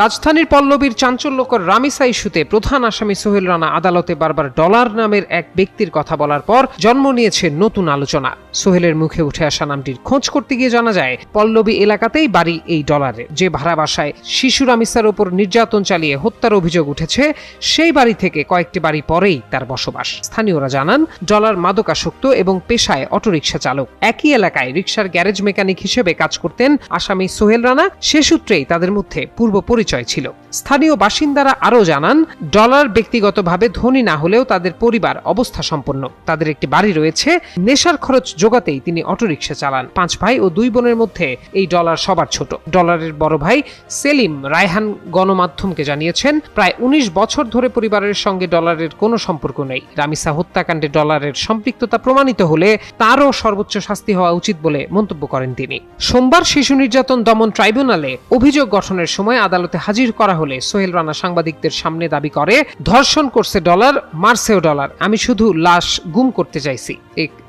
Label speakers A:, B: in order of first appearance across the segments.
A: রাজধানীর পল্লবীর চাঞ্চল্যকর রামিসা ইস্যুতে প্রধান আসামি সোহেল রানা আদালতে বারবার ডলার নামের এক ব্যক্তির কথা বলার পর জন্ম নিয়েছে নতুন আলোচনা। সোহেলের মুখে উঠে আসা নামটির খোঁজ করতে গিয়ে জানা যায় পল্লবী এলাকাতেই বাড়ি এই ডলারের। যে ভাড়া বাসায় শিশু রামিসার ওপর নির্যাতন চালিয়ে হত্যার অভিযোগ উঠেছে সেই বাড়ি থেকে কয়েকটি বাড়ি পরেই তার বসবাস। স্থানীয়রা জানান ডলার মাদকাসক্ত এবং পেশায় অটোরিকশা চালক। একই এলাকায় রিকশার গ্যারেজ মেকানিক হিসেবে কাজ করতেন আসামি সোহেল রানা। সে সূত্রেই তাদের মধ্যে পূর্ব পরিচয় ছিল। স্থানীয় বাসিন্দারা আরও জানান ডলার ব্যক্তিগতভাবে ধনী না হলেও তাদের পরিবার অবস্থা সম্পন্ন। তাদের একটি বাড়ি রয়েছে। নেশার খরচ জোগাতেই তিনি অটোরিকশা চালান। 5 ভাই ও 2 বোনের মধ্যে এই ডলার সবার ছোট। ডলারের বড় ভাই সেলিম রায়হান গণমাধ্যমকে জানিয়েছেন প্রায় 19 বছর ধরে পরিবারের সঙ্গে ডলারের কোনো সম্পর্ক নেই। রামিসা হত্যাকাণ্ডে ডলারের সম্পৃক্ততা প্রমাণিত হলে তারও সর্বোচ্চ শাস্তি হওয়া উচিত বলে মন্তব্য করেন তিনি। সোমবার শিশু নির্যাতন দমন ট্রাইব্যুনালে অভিযোগ গঠনের সময় আদালতে হাজির করা হলে সোহেল রানা সাংবাদিকদের সামনে দাবি করে, ধর্ষণ করছে ডলার, মারছেও ডলার, আমি শুধু লাশ গুম করতে চাইছি।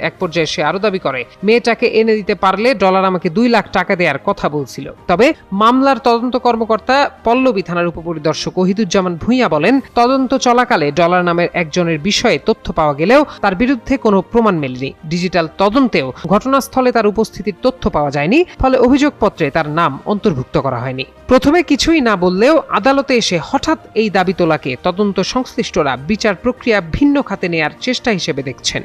A: এক পর্যায়ে সে আরো দাবি করে মেয়েটাকে এনে দিতে পারলে ডলার আমাকে 2 লাখ টাকা দেওয়ার কথা বলছিল। তবে মামলার তদন্ত কর্মকর্তা পল্লবী থানার উপপরিদর্শক ওহিদুজ্জামান ভূঁইয়া বলেন, তদন্ত চলাকালে ডলার নামের একজনের বিষয়ে তথ্য পাওয়া গেলেও তার বিরুদ্ধে কোনো প্রমাণ মেলেনি। ডিজিটাল তদন্তেও ঘটনাস্থলে তার উপস্থিতির তথ্য পাওয়া যায়নি, ফলে অভিযোগপত্রে তার নাম অন্তর্ভুক্ত করা হয়নি। প্রথমে কিছুই না বললেও আদালতে এসে হঠাৎ এই দাবি তোলাকে তদন্ত সংশ্লিষ্টরা বিচার প্রক্রিয়া ভিন্ন খাতে নেয়ার চেষ্টা হিসেবে দেখছেন।